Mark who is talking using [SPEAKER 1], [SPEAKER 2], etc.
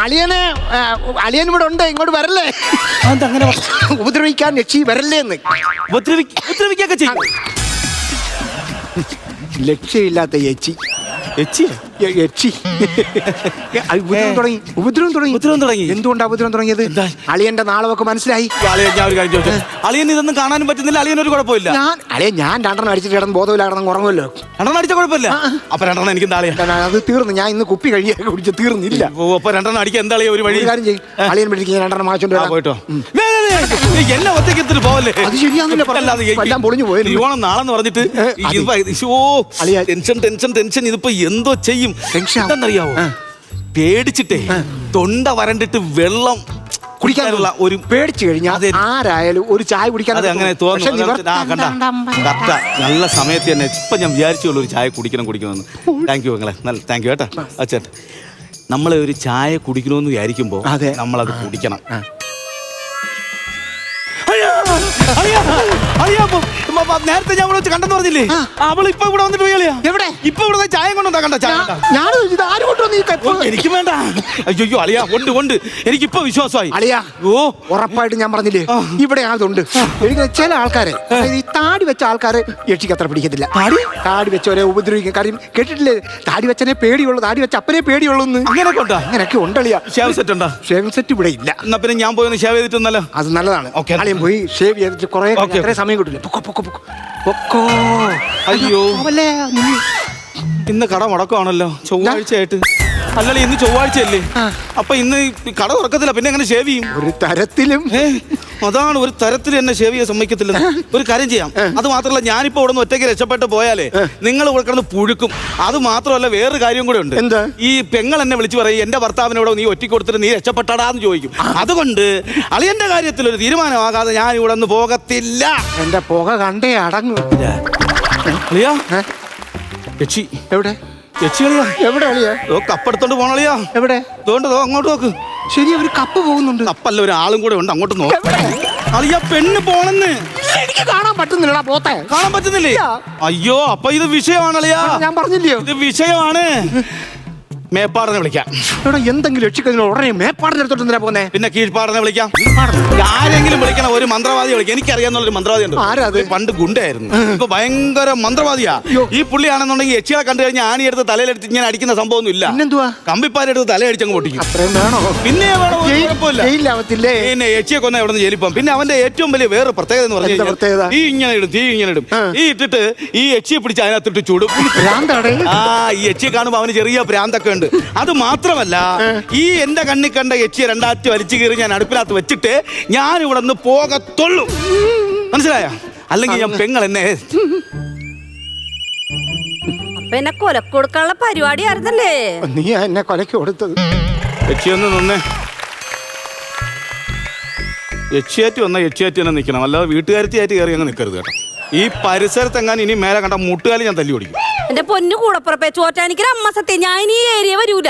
[SPEAKER 1] അളിയൻ ഇവിടെ ഉണ്ട്, ഇങ്ങോട്ട് വരല്ലേ?
[SPEAKER 2] അങ്ങനെ
[SPEAKER 1] ഉപദ്രവിക്കാൻ യക്ഷി വരല്ലേ എന്ന്.
[SPEAKER 2] ഉപദ്രവിക്കൊക്കെ ചെയ്യും.
[SPEAKER 1] ലക്ഷ്യമില്ലാത്ത യക്ഷി. യക്ഷി ഉപദ്രവം തുടങ്ങി. എന്തുകൊണ്ടാണ് ഉപദ്രവം തുടങ്ങിയത്? അളിയന്റെ നാളൊക്കെ മനസ്സിലായി.
[SPEAKER 2] ഞാൻ ഒരു കാര്യം ചോദിച്ചു, അളിയൻ ഇതൊന്നും കാണാനും പറ്റുന്നില്ല, അളിയൻ ഒരു കുഴപ്പമില്ല.
[SPEAKER 1] ഞാൻ 2 അടിച്ചിട്ട് കിടന്ന് ബോധമില്ല കിടന്ന് ഉറങ്ങുമല്ലോ.
[SPEAKER 2] 2 അടിച്ച കുഴപ്പമില്ല. അപ്പൊ 2 എനിക്ക് എന്താ?
[SPEAKER 1] അത് തീർന്നു. ഞാൻ ഇന്ന് കുപ്പി കുടിച്ച് തീർന്നില്ല.
[SPEAKER 2] അപ്പൊ 2 അടിക്കാൻ എന്താ ഒരു വഴി?
[SPEAKER 1] കാര്യം ചെയ്യും, അളിയൻ പിടിക്കും, 2 മാച്ചോണ്ട്
[SPEAKER 2] പോയിട്ടോ. എന്നെ ഒറ്റയ്ക്ക് പോവല്ലേ?
[SPEAKER 1] അത് ശരിയാന്നില്ല, പൊളിഞ്ഞു പോയി.
[SPEAKER 2] നാളെന്ന് പറഞ്ഞിട്ട് ടെൻഷൻ. ഇതിപ്പോ എന്തോ ചെയ്യും എന്താന്നറിയാവോ? പേടിച്ചിട്ടേ തൊണ്ട വരണ്ടിട്ട് വെള്ളം
[SPEAKER 1] കുടിക്കാനുള്ള ഒരു പേടിച്ചു കഴിഞ്ഞാൽ ആരായാലും ഒരു ചായ കുടിക്കാൻ
[SPEAKER 2] അങ്ങനെ തോന്നുന്നു. നല്ല സമയത്ത് തന്നെ ഇപ്പൊ ഞാൻ വിചാരിച്ചുള്ളൂ ഒരു ചായ കുടിക്കണമെന്ന്. താങ്ക് യു നിങ്ങളെ, നല്ല താങ്ക് യു കേട്ടോ. അച്ഛൻ നമ്മൾ ഒരു ചായ കുടിക്കണമെന്ന് വിചാരിക്കുമ്പോ നമ്മളത് കുടിക്കണം. നേരത്തെ ഞാൻ ഇവിടെ വെച്ച് കണ്ടെന്ന് പറഞ്ഞില്ലേ, അവൾ ഇപ്പൊ ഇവിടെ വന്നിട്ട് പോയാ എവിടെ? ഇപ്പൊ ഇവിടെ ചായ കൊണ്ടുവന്നാ കണ്ട? എനിക്ക് വേണ്ട. അയ്യോ അളിയാ, ഉണ്ട് എനിക്കിപ്പോ വിശ്വാസമായി.
[SPEAKER 1] അളിയാ ഉറപ്പായിട്ട് ഞാൻ പറഞ്ഞില്ലേ ഇവിടെ അതുണ്ട്. എനിക്ക് ചില ആൾക്കാരെ, ഈ താടി വെച്ച ആൾക്കാരെ യക്ഷിക്ക് അത്ര പിടിക്കത്തില്ല. താടി വെച്ചവരെ ഉപദ്രവിക്കും. കാര്യം കേട്ടിട്ടില്ലേ, താടി വെച്ചനെ പേടിയുള്ളൂ, താടി വെച്ച അപ്പനെ പേടിയുള്ളൂ. അങ്ങനെയൊക്കെ ഉണ്ടളിയാ.
[SPEAKER 2] ഷേവ് സെറ്റ് ഉണ്ടോ?
[SPEAKER 1] ഷേവിംഗ് സെറ്റ് ഇവിടെ ഇല്ല.
[SPEAKER 2] എന്നാ പിന്നെ ഞാൻ പോയി ഷേവ് ചെയ്തിട്ടൊന്നല്ലോ. അത്
[SPEAKER 1] നല്ലതാണ്. അളിയൻ പോയി ഷേവ് ചെയ്തിട്ട് കുറെ സമയം കിട്ടില്ല.
[SPEAKER 2] അയ്യോ ഇന്ന് കട മുടക്കമാണല്ലോ, ചൊവ്വാഴ്ചയായിട്ട്. അല്ലല്ലേ ഇന്ന് ചൊവ്വാഴ്ചയല്ലേ? അപ്പൊ ഇന്ന് കട തുറക്കത്തില്ല, പിന്നെ എങ്ങനെ ഷേവ് ചെയ്യും?
[SPEAKER 1] ഒരു തരത്തിലും
[SPEAKER 2] അതാണ്, ഒരു തരത്തിൽ എന്നെ ഷേവ് ചെയ്യാൻ സമ്മതിക്കത്തില്ല. ഒരു കാര്യം ചെയ്യാം, അത് മാത്രമല്ല ഞാനിപ്പോ ഇവിടെ നിന്ന് ഒറ്റയ്ക്ക് രക്ഷപ്പെട്ട് പോയാലേ നിങ്ങൾ ഇവിടെ കിടന്ന് പുഴുക്കും. അത് മാത്രമല്ല വേറൊരു കാര്യം കൂടെ ഉണ്ട്.
[SPEAKER 1] എന്താ? ഈ
[SPEAKER 2] പെങ്ങൾ എന്നെ വിളിച്ചു പറയും, എന്റെ ഭർത്താവിനോട് നീ ഒറ്റയ്ക്ക് കൊടുത്തിട്ട് നീ രക്ഷപ്പെട്ടാടാന്ന് ചോദിക്കും. അതുകൊണ്ട് അളിയന്റെ കാര്യത്തിൽ ഒരു തീരുമാനമാകാതെ ഞാൻ ഇവിടെ നിന്ന് പോകത്തില്ല.
[SPEAKER 1] എന്റെ പുക കണ്ടേ അടങ്ങും.
[SPEAKER 2] അളിയാ യക്ഷി
[SPEAKER 1] എവിടെ?
[SPEAKER 2] യക്ഷികളിയാ
[SPEAKER 1] എവിടെ അളിയാ?
[SPEAKER 2] കപ്പെടുത്തോണ്ട് പോണളിയാ.
[SPEAKER 1] എവിടെ?
[SPEAKER 2] അതുകൊണ്ട് അങ്ങോട്ട് നോക്ക്.
[SPEAKER 1] ശരി, ഒരു കപ്പ് പോകുന്നുണ്ട്.
[SPEAKER 2] കപ്പല്ല, ഒരാളും കൂടെ ഉണ്ട്, അങ്ങോട്ട് നോക്ക്. അളിയാ പെണ്ണ് പോണെന്ന്
[SPEAKER 1] എനിക്ക് കാണാൻ പറ്റുന്നില്ലടാ. പോത്തെ
[SPEAKER 2] കാണാൻ പറ്റുന്നില്ലേ? അയ്യോ അപ്പൊ ഇത് വിഷയമാണളിയാ.
[SPEAKER 1] ഞാൻ പറഞ്ഞില്ലയോ ഇത്
[SPEAKER 2] വിഷയമാണ്. മേപ്പാടനെ വിളിക്കാം.
[SPEAKER 1] ഇവിടെ എന്തെങ്കിലും രക്ഷിക്കുന്നതിന് ഉടനെ മേപ്പാടനെ എടുത്തോട്ട് എന്തിനാ പോന്നെ?
[SPEAKER 2] പിന്നെ കീഴ്പ്പാടനെ വിളിക്കാം. ആരെങ്കിലും വിളിക്കണം, ഒരു മന്ത്രവാദി വിളിക്കാം. എനിക്കറിയാവുന്ന മന്ത്രവാദി ഉണ്ട്.
[SPEAKER 1] ആരാത്?
[SPEAKER 2] പണ്ട് ഗുണ്ടായിരുന്നു, ഇപ്പൊ ഭയങ്കര മന്ത്രവാദിയാ. ഈ പുള്ളിയാണെന്നുണ്ടെങ്കിൽ യക്ഷികളെ കണ്ടു കഴിഞ്ഞാൽ ആണിയെടുത്ത് തലയിലെടുത്ത് ഇങ്ങനെ അടിക്കുന്ന സംഭവം ഒന്നും ഇല്ല.
[SPEAKER 1] പിന്നെന്തുവാ?
[SPEAKER 2] കമ്പിപ്പാരെടുത്ത് തലയടിച്ചങ്ങ് പൊട്ടിക്കും.
[SPEAKER 1] അത്രയും വേണോ?
[SPEAKER 2] പിന്നെ വേണോ? കുഴപ്പമില്ല. പിന്നെ യക്ഷിയെ കൊന്ന എവിടെ നിന്ന് ജയിലിപ്പം. പിന്നെ അവന്റെ ഏറ്റവും വലിയ വേറെ പ്രത്യേകത എന്ന് പറഞ്ഞാൽ തീ ഇങ്ങനെ ഇടും. ഈ ഇട്ടിട്ട് ഈ യക്ഷിയെ പിടിച്ച് അതിനകത്തിട്ട് ചൂടും. ഈ യക്ഷിയെ കാണുമ്പോ അവന് ചെറിയ ഭ്രാന്തൊക്കെ. അത് മാത്രമല്ല, ഈ എന്റെ കണ്ണി കണ്ട യക്ഷിയെ 2 അറ്റ് വലിച്ചു കീറി ഞാൻ അടുപ്പിനകത്ത് വെച്ചിട്ട് ഞാൻ ഇവിടെ നിന്ന് പോകത്തുള്ളൂ. മനസ്സിലായ? അല്ലെങ്കിൽ ഞാൻ പെങ്ങൾ എന്നെ
[SPEAKER 3] കൊലക്ക് കൊടുക്കാനുള്ള പരിപാടി ആയിരുന്നല്ലേ?
[SPEAKER 1] നീ എന്നെ കൊലക്ക് കൊടുത്തത്.
[SPEAKER 2] യക്ഷിയൊന്ന് നിന്നേ. യക്ഷിയാറ്റ് വന്നാൽ യക്ഷിയാറ്റ് തന്നെ നിൽക്കണം, അല്ലാതെ വീട്ടുകാരത്തിയായിട്ട് കയറി അങ്ങ് നിൽക്കരുത് കേട്ടോ. ഈ പരിസരത്തെങ്ങാൻ ഇനി മേലെ കണ്ട മുട്ടുകാലി ഞാൻ തല്ലി ഓടിക്കും.
[SPEAKER 3] എന്റെ പൊന്നു കൂടപ്പുറപ്പേ, ചോറ്റാനിക്ക് അമ്മ സത്യം, ഞാൻ ഈ ഏരിയ വരൂല.